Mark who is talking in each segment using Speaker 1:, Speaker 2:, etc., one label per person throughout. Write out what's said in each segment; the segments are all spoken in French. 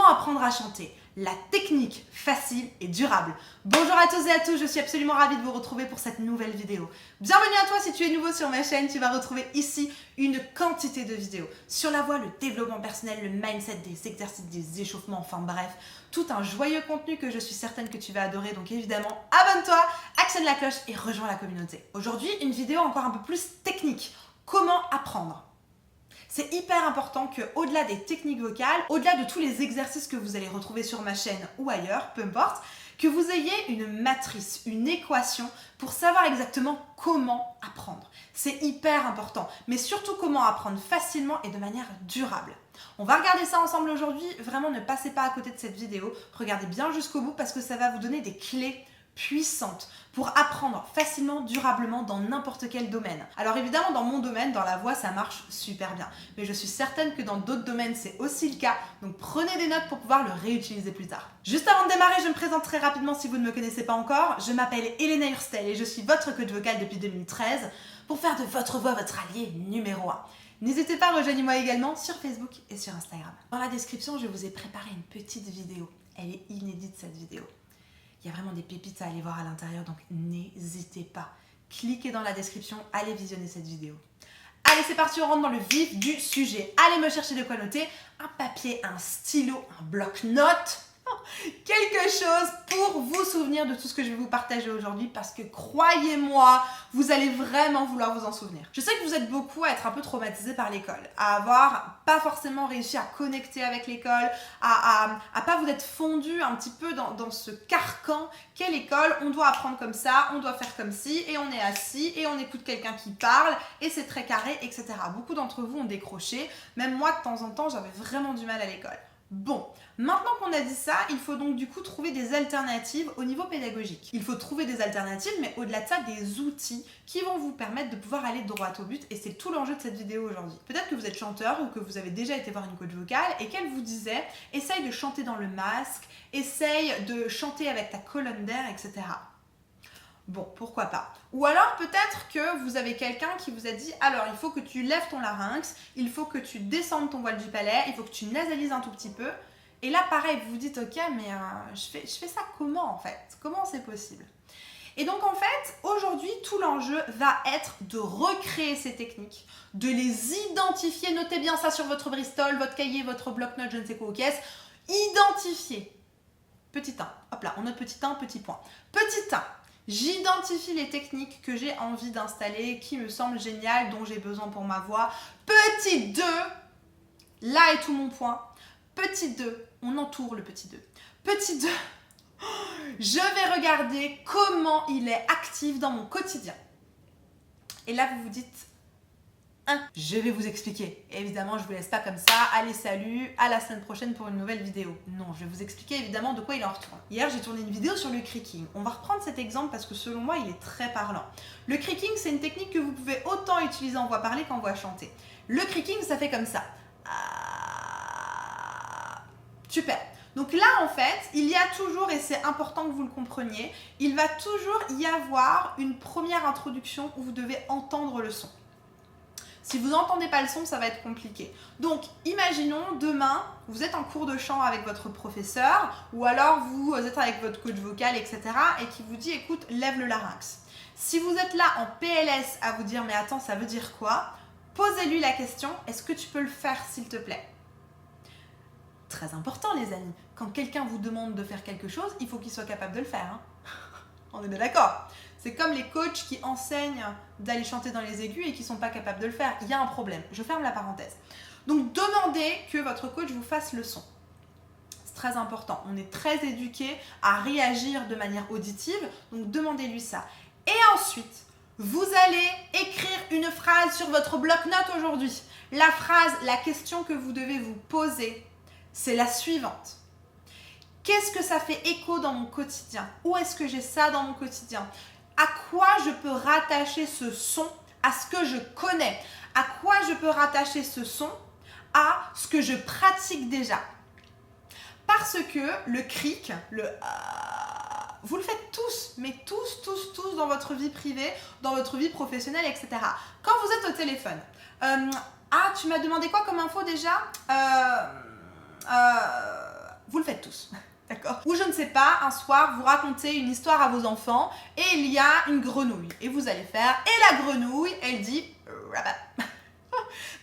Speaker 1: Comment apprendre à chanter? La technique facile et durable. Bonjour à tous et à tous, je suis absolument ravie de vous retrouver pour cette nouvelle vidéo. Bienvenue à toi si tu es nouveau sur ma chaîne, tu vas retrouver ici une quantité de vidéos sur la voix, le développement personnel, le mindset, des exercices, des échauffements, enfin bref, tout un joyeux contenu que je suis certaine que tu vas adorer. Donc évidemment, abonne-toi, actionne la cloche et rejoins la communauté. Aujourd'hui, une vidéo encore un peu plus technique. Comment apprendre? C'est hyper important qu'au-delà des techniques vocales, au-delà de tous les exercices que vous allez retrouver sur ma chaîne ou ailleurs, peu importe, que vous ayez une matrice, une équation pour savoir exactement comment apprendre. C'est hyper important, mais surtout comment apprendre facilement et de manière durable. On va regarder ça ensemble aujourd'hui. Vraiment, ne passez pas à côté de cette vidéo. Regardez bien jusqu'au bout parce que ça va vous donner des clés puissante pour apprendre facilement, durablement dans n'importe quel domaine. Alors évidemment, dans mon domaine, dans la voix, ça marche super bien. Mais je suis certaine que dans d'autres domaines, c'est aussi le cas. Donc prenez des notes pour pouvoir le réutiliser plus tard. Juste avant de démarrer, je me présente très rapidement si vous ne me connaissez pas encore. Je m'appelle Elena Hurstel et je suis votre coach vocal depuis 2013 pour faire de votre voix votre allié numéro 1. N'hésitez pas, rejoignez-moi également sur Facebook et sur Instagram. Dans la description, je vous ai préparé une petite vidéo. Elle est inédite cette vidéo. Il y a vraiment des pépites à aller voir à l'intérieur, donc n'hésitez pas. Cliquez dans la description, allez visionner cette vidéo. Allez, c'est parti, on rentre dans le vif du sujet. Allez me chercher de quoi noter, un papier, un stylo, un bloc-notes, quelque chose pour vous souvenir de tout ce que je vais vous partager aujourd'hui parce que croyez-moi, vous allez vraiment vouloir vous en souvenir. Je sais que vous êtes beaucoup à être un peu traumatisés par l'école, à avoir pas forcément réussi à connecter avec l'école, à pas vous être fondu un petit peu dans ce carcan qu'est l'école. On doit apprendre comme ça, on doit faire comme ci, et on est assis, et on écoute quelqu'un qui parle, et c'est très carré, etc. Beaucoup d'entre vous ont décroché, même moi de temps en temps j'avais vraiment du mal à l'école. Bon, maintenant qu'on a dit ça, il faut donc du coup trouver des alternatives au niveau pédagogique. Il faut trouver des alternatives, mais au-delà de ça, des outils qui vont vous permettre de pouvoir aller droit au but, et c'est tout l'enjeu de cette vidéo aujourd'hui. Peut-être que vous êtes chanteur ou que vous avez déjà été voir une coach vocale et qu'elle vous disait « essaye de chanter dans le masque, essaye de chanter avec ta colonne d'air, etc. » Bon, pourquoi pas. Ou alors peut-être que vous avez quelqu'un qui vous a dit « Alors, il faut que tu lèves ton larynx, il faut que tu descendes ton voile du palais, il faut que tu nasalises un tout petit peu. » Et là, pareil, vous vous dites « Ok, mais je fais ça comment en fait? Comment c'est possible ?» Et donc en fait, aujourd'hui, tout l'enjeu va être de recréer ces techniques, de les identifier. Notez bien ça sur votre Bristol, votre cahier, votre bloc-notes, je ne sais quoi aux caisses. Identifier. Petit 1. Hop là, on note petit 1, petit point. Petit 1. J'identifie les techniques que j'ai envie d'installer, qui me semblent géniales, dont j'ai besoin pour ma voix. Petit 2, là est tout mon point. Petit 2, on entoure le petit 2. Petit 2, je vais regarder comment il est actif dans mon quotidien. Et là, vous vous dites, je vais vous expliquer. Évidemment, je ne vous laisse pas comme ça. Allez, salut, à la semaine prochaine pour une nouvelle vidéo. Non, je vais vous expliquer évidemment de quoi il en retourne. Hier, j'ai tourné une vidéo sur le creaking. On va reprendre cet exemple parce que selon moi, il est très parlant. Le creaking, c'est une technique que vous pouvez autant utiliser en voix parlée qu'en voix chantée. Le creaking, ça fait comme ça. Super. Donc là, en fait, il y a toujours, et c'est important que vous le compreniez, il va toujours y avoir une première introduction où vous devez entendre le son. Si vous n'entendez pas le son, ça va être compliqué. Donc, imaginons demain, vous êtes en cours de chant avec votre professeur ou alors vous êtes avec votre coach vocal, etc. et qui vous dit, écoute, lève le larynx. Si vous êtes là en PLS à vous dire, mais attends, ça veut dire quoi? Posez-lui la question, est-ce que tu peux le faire, s'il te plaît? Très important, les amis. Quand quelqu'un vous demande de faire quelque chose, il faut qu'il soit capable de le faire. Hein. On est bien d'accord. C'est comme les coachs qui enseignent d'aller chanter dans les aigus et qui ne sont pas capables de le faire. Il y a un problème. Je ferme la parenthèse. Donc, demandez que votre coach vous fasse le son. C'est très important. On est très éduqué à réagir de manière auditive. Donc, demandez-lui ça. Et ensuite, vous allez écrire une phrase sur votre bloc-notes aujourd'hui. La phrase, la question que vous devez vous poser, c'est la suivante. Qu'est-ce que ça fait écho dans mon quotidien? Où est-ce que j'ai ça dans mon quotidien? À quoi je peux rattacher ce son à ce que je connais? À quoi je peux rattacher ce son à ce que je pratique déjà? Parce que le cric, vous le faites tous, mais tous dans votre vie privée, dans votre vie professionnelle, etc. Quand vous êtes au téléphone, tu m'as demandé quoi comme info déjà? Vous le faites tous. D'accord? Ou je ne sais pas, un soir, vous racontez une histoire à vos enfants et il y a une grenouille. Et vous allez faire, et la grenouille, elle dit...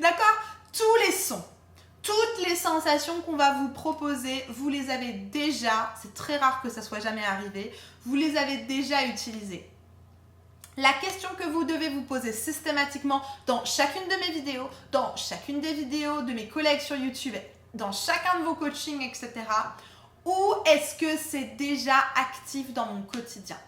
Speaker 1: D'accord? Tous les sons, toutes les sensations qu'on va vous proposer, vous les avez déjà, c'est très rare que ça soit jamais arrivé, vous les avez déjà utilisées. La question que vous devez vous poser systématiquement dans chacune de mes vidéos, dans chacune des vidéos de mes collègues sur YouTube, dans chacun de vos coachings, etc. Où est-ce que c'est déjà actif dans mon quotidien?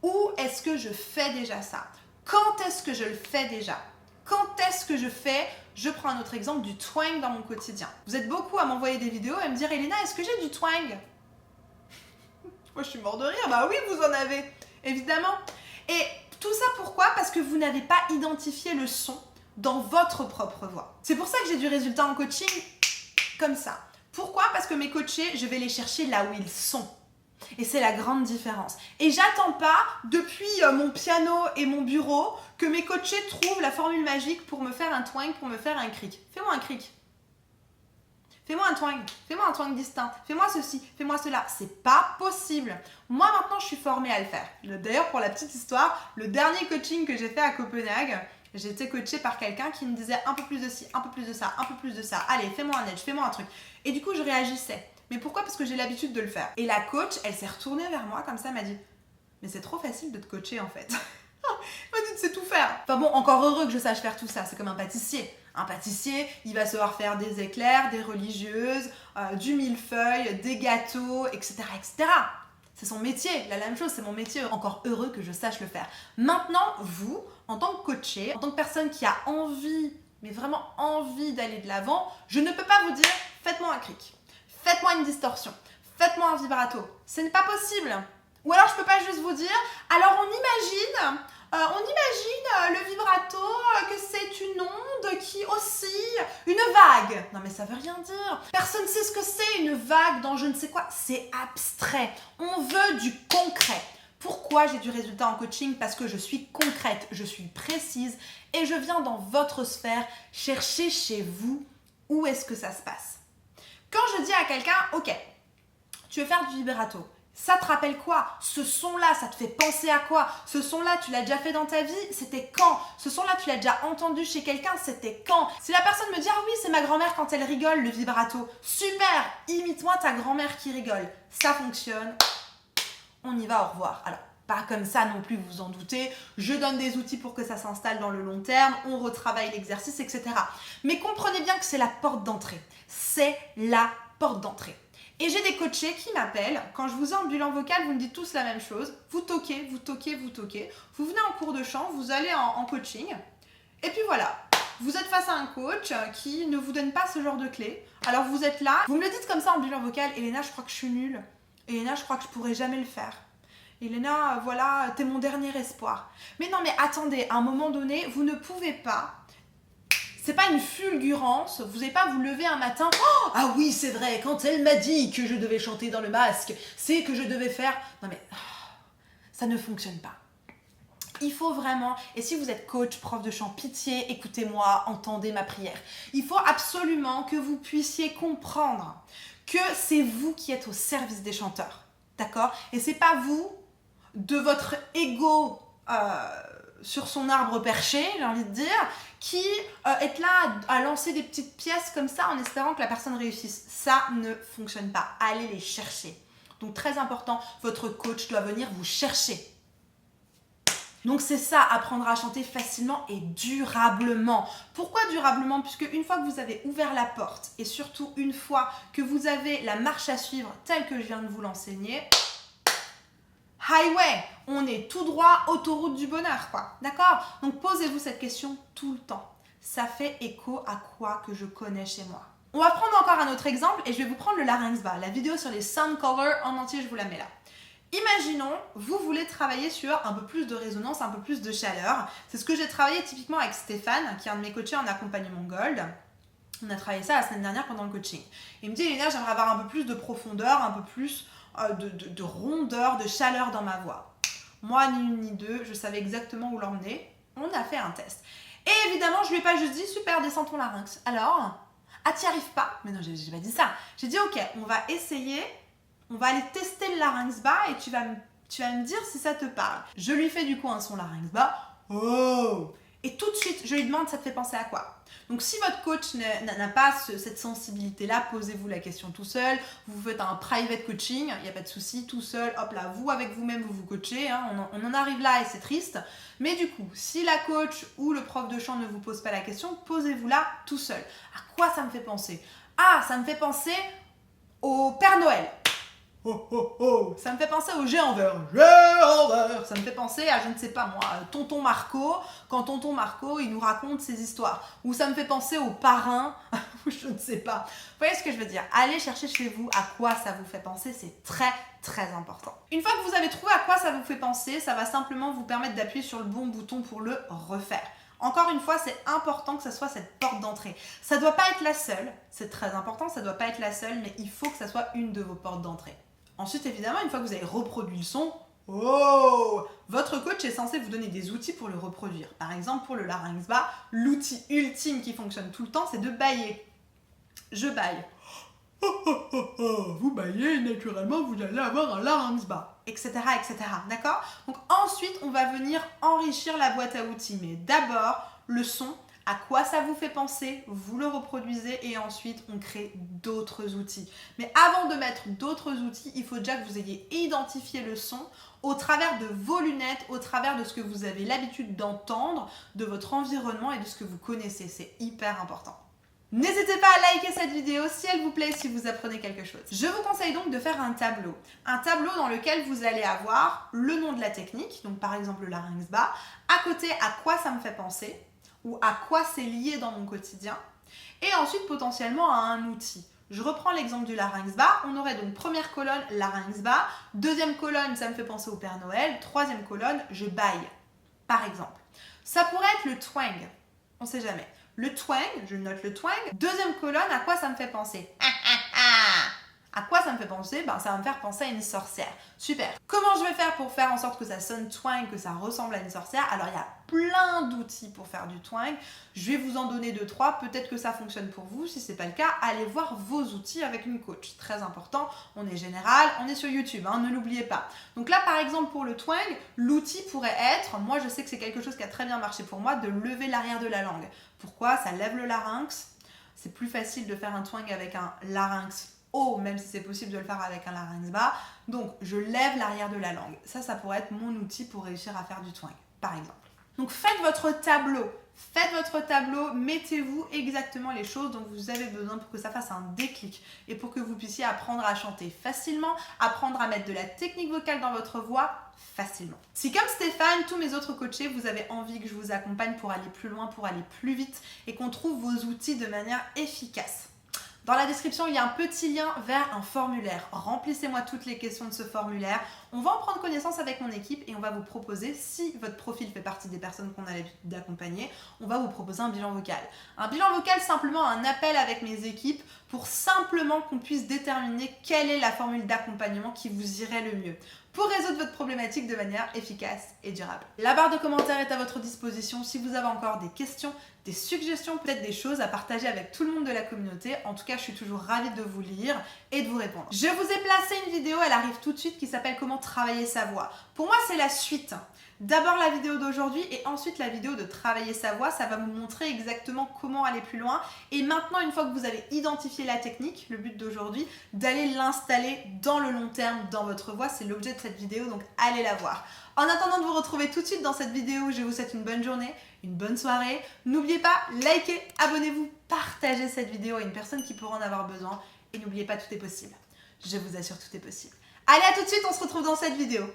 Speaker 1: Où est-ce que je fais déjà ça? Quand est-ce que je le fais déjà? Quand est-ce que je prends un autre exemple du twang dans mon quotidien. Vous êtes beaucoup à m'envoyer des vidéos et me dire, Elena, est-ce que j'ai du twang? Moi, je suis mort de rire. Bah oui, vous en avez, évidemment. Et tout ça, pourquoi? Parce que vous n'avez pas identifié le son dans votre propre voix. C'est pour ça que j'ai du résultat en coaching comme ça. Pourquoi? Parce que mes coachés, je vais les chercher là où ils sont. Et c'est la grande différence. Et j'attends pas, depuis mon piano et mon bureau, que mes coachés trouvent la formule magique pour me faire un twang, pour me faire un cric. Fais-moi un cric. Fais-moi un twang distinct. Fais-moi ceci, fais-moi cela. C'est pas possible. Moi, maintenant, je suis formée à le faire. D'ailleurs, pour la petite histoire, le dernier coaching que j'ai fait à Copenhague, j'ai été coachée par quelqu'un qui me disait un peu plus de ci, un peu plus de ça, un peu plus de ça. Allez, fais-moi un edge, fais-moi un truc. Et du coup, je réagissais. Mais pourquoi? Parce que j'ai l'habitude de le faire. Et la coach, elle s'est retournée vers moi comme ça, elle m'a dit « Mais c'est trop facile de te coacher en fait. » Elle m'a dit « Tu sais tout faire. » Enfin bon, encore heureux que je sache faire tout ça. C'est comme un pâtissier. Un pâtissier, il va savoir faire des éclairs, des religieuses, du millefeuille, des gâteaux, etc. etc. C'est son métier. La même chose, c'est mon métier. Encore heureux que je sache le faire. Maintenant, vous, en tant que coaché, en tant que personne qui a envie, mais vraiment envie d'aller de l'avant, je ne peux pas vous dire « Faites-moi un cric. Faites-moi une distorsion. Faites-moi un vibrato. » Ce n'est pas possible. Ou alors, je ne peux pas juste vous dire « Alors, on imagine le vibrato, que c'est une onde qui oscille, une vague. » Non, mais ça veut rien dire. Personne ne sait ce que c'est une vague dans je ne sais quoi. C'est abstrait. On veut du concret. Pourquoi j'ai du résultat en coaching? Parce que je suis concrète, je suis précise et je viens dans votre sphère chercher chez vous où est-ce que ça se passe. Quand je dis à quelqu'un, ok, tu veux faire du vibrato, ça te rappelle quoi? Ce son-là, ça te fait penser à quoi? Ce son-là, tu l'as déjà fait dans ta vie? C'était quand? Ce son-là, tu l'as déjà entendu chez quelqu'un? C'était quand? Si la personne me dit, ah oui, c'est ma grand-mère quand elle rigole, le vibrato. Super! Imite-moi ta grand-mère qui rigole. Ça fonctionne. On y va, au revoir. Alors, pas comme ça non plus, vous vous en doutez. Je donne des outils pour que ça s'installe dans le long terme. On retravaille l'exercice, etc. Mais comprenez bien que c'est la porte d'entrée. C'est la porte d'entrée. Et j'ai des coachés qui m'appellent. Quand je vous ai en bilan vocal, vous me dites tous la même chose. Vous toquez, vous toquez, vous toquez. Vous venez en cours de chant, vous allez en coaching. Et puis voilà, vous êtes face à un coach qui ne vous donne pas ce genre de clés. Alors vous êtes là, vous me le dites comme ça en bilan vocal. Elena, je crois que je suis nulle. Elena, je crois que je pourrais jamais le faire. Elena, voilà, t'es mon dernier espoir. Mais non, mais attendez, à un moment donné, vous ne pouvez pas. C'est pas une fulgurance, vous n'allez pas vous lever un matin. Oh, ah oui, c'est vrai, quand elle m'a dit que je devais chanter dans le masque, c'est que je devais faire. Non mais, ça ne fonctionne pas. Il faut vraiment, et si vous êtes coach, prof de chant, pitié, écoutez-moi, entendez ma prière. Il faut absolument que vous puissiez comprendre que c'est vous qui êtes au service des chanteurs. D'accord? Et c'est pas vous, de votre ego sur son arbre perché, j'ai envie de dire, qui est là à lancer des petites pièces comme ça en espérant que la personne réussisse. Ça ne fonctionne pas. Allez les chercher. Donc très important, votre coach doit venir vous chercher. Donc c'est ça, apprendre à chanter facilement et durablement. Pourquoi durablement? Puisque une fois que vous avez ouvert la porte et surtout une fois que vous avez la marche à suivre telle que je viens de vous l'enseigner, highway, on est tout droit, autoroute du bonheur, quoi. D'accord? Donc posez-vous cette question tout le temps. Ça fait écho à quoi que je connais chez moi. On va prendre encore un autre exemple et je vais vous prendre le larynx bas. La vidéo sur les sound colors en entier, je vous la mets là. Imaginons, vous voulez travailler sur un peu plus de résonance, un peu plus de chaleur. C'est ce que j'ai travaillé typiquement avec Stéphane, qui est un de mes coachés en accompagnement Gold. On a travaillé ça la semaine dernière pendant le coaching. Il me dit, Elena, j'aimerais avoir un peu plus de profondeur, un peu plus de rondeur, de chaleur dans ma voix. Moi, ni une ni deux, je savais exactement où l'emmener. On a fait un test. Et évidemment, je lui ai pas juste dit, super, descends ton larynx. Alors, Ah, t'y arrives pas? Mais non, j'ai pas dit ça. J'ai dit, ok, on va essayer, on va aller tester le larynx bas et tu vas me dire si ça te parle. Je lui fais du coup un son larynx bas. Oh! Et tout de suite, je lui demande, ça te fait penser à quoi? Donc si votre coach n'a pas cette sensibilité-là, posez-vous la question tout seul. Vous faites un private coaching, il n'y a pas de souci, tout seul, hop là, vous avec vous-même, vous vous coachez. Hein, on en arrive là et c'est triste. Mais du coup, si la coach ou le prof de chant ne vous pose pas la question, posez-vous-la tout seul. À quoi ça me fait penser? Ah, ça me fait penser au Père Noël. Oh, oh, oh. Ça me fait penser au géant vert. Ça me fait penser à, je ne sais pas moi, Tonton Marco, quand Tonton Marco, il nous raconte ses histoires. Ou ça me fait penser au parrain, je ne sais pas. Vous voyez ce que je veux dire? Allez chercher chez vous à quoi ça vous fait penser, c'est très, très important. Une fois que vous avez trouvé à quoi ça vous fait penser, ça va simplement vous permettre d'appuyer sur le bon bouton pour le refaire. Encore une fois, c'est important que ça soit cette porte d'entrée. Ça ne doit pas être la seule, c'est très important, ça ne doit pas être la seule, mais il faut que ça soit une de vos portes d'entrée. Ensuite, évidemment, une fois que vous avez reproduit le son, oh, votre coach est censé vous donner des outils pour le reproduire. Par exemple, pour le larynx bas, l'outil ultime qui fonctionne tout le temps, c'est de bâiller. Je bâille. Vous baillez, naturellement, vous allez avoir un larynx bas, etc., etc. D'accord? Donc ensuite, on va venir enrichir la boîte à outils. Mais d'abord, le son, à quoi ça vous fait penser, vous le reproduisez et ensuite on crée d'autres outils. Mais avant de mettre d'autres outils, il faut déjà que vous ayez identifié le son au travers de vos lunettes, au travers de ce que vous avez l'habitude d'entendre, de votre environnement et de ce que vous connaissez. C'est hyper important. N'hésitez pas à liker cette vidéo si elle vous plaît, si vous apprenez quelque chose. Je vous conseille donc de faire un tableau. Un tableau dans lequel vous allez avoir le nom de la technique, donc par exemple le larynx bas, à côté à quoi ça me fait penser, ou à quoi c'est lié dans mon quotidien, et ensuite potentiellement à un outil. Je reprends l'exemple du larynx bas, on aurait donc première colonne larynx bas, deuxième colonne ça me fait penser au Père Noël, troisième colonne je bâille, par exemple. Ça pourrait être le twang, on sait jamais. Le twang, je note le twang, deuxième colonne, à quoi ça me fait penser? À quoi ça me fait penser? Ben, ça va me faire penser à une sorcière. Super. Comment je vais faire pour faire en sorte que ça sonne twang, que ça ressemble à une sorcière? Alors, il y a plein d'outils pour faire du twang. Je vais vous en donner 2-3. Peut-être que ça fonctionne pour vous. Si ce n'est pas le cas, allez voir vos outils avec une coach. Très important. On est général, on est sur YouTube, hein, ne l'oubliez pas. Donc là, par exemple, pour le twang, l'outil pourrait être, moi je sais que c'est quelque chose qui a très bien marché pour moi, de lever l'arrière de la langue. Pourquoi? Ça lève le larynx. C'est plus facile de faire un twang avec un larynx haut, même si c'est possible de le faire avec un larynx bas. Donc, je lève l'arrière de la langue. Ça pourrait être mon outil pour réussir à faire du twang, par exemple. Donc, faites votre tableau. Faites votre tableau, mettez-vous exactement les choses dont vous avez besoin pour que ça fasse un déclic et pour que vous puissiez apprendre à chanter facilement, apprendre à mettre de la technique vocale dans votre voix facilement. Si comme Stéphane, tous mes autres coachés, vous avez envie que je vous accompagne pour aller plus loin, pour aller plus vite et qu'on trouve vos outils de manière efficace, dans la description, il y a un petit lien vers un formulaire. Remplissez-moi toutes les questions de ce formulaire. On va en prendre connaissance avec mon équipe et on va vous proposer, si votre profil fait partie des personnes qu'on a l'habitude d'accompagner, on va vous proposer un bilan vocal. Un bilan vocal, simplement un appel avec mes équipes pour simplement qu'on puisse déterminer quelle est la formule d'accompagnement qui vous irait le mieux pour résoudre votre problématique de manière efficace et durable. La barre de commentaires est à votre disposition si vous avez encore des questions, des suggestions, peut-être des choses à partager avec tout le monde de la communauté. En tout cas, je suis toujours ravie de vous lire et de vous répondre. Je vous ai placé une vidéo, elle arrive tout de suite, qui s'appelle « Comment travailler sa voix ». Pour moi, c'est la suite. D'abord la vidéo d'aujourd'hui et ensuite la vidéo de travailler sa voix, ça va vous montrer exactement comment aller plus loin. Et maintenant, une fois que vous avez identifié la technique, le but d'aujourd'hui, d'aller l'installer dans le long terme dans votre voix, c'est l'objet de cette vidéo, donc allez la voir. En attendant de vous retrouver tout de suite dans cette vidéo, je vous souhaite une bonne journée, une bonne soirée. N'oubliez pas, likez, abonnez-vous, partagez cette vidéo à une personne qui pourrait en avoir besoin. Et n'oubliez pas, tout est possible. Je vous assure, tout est possible. Allez, à tout de suite, on se retrouve dans cette vidéo.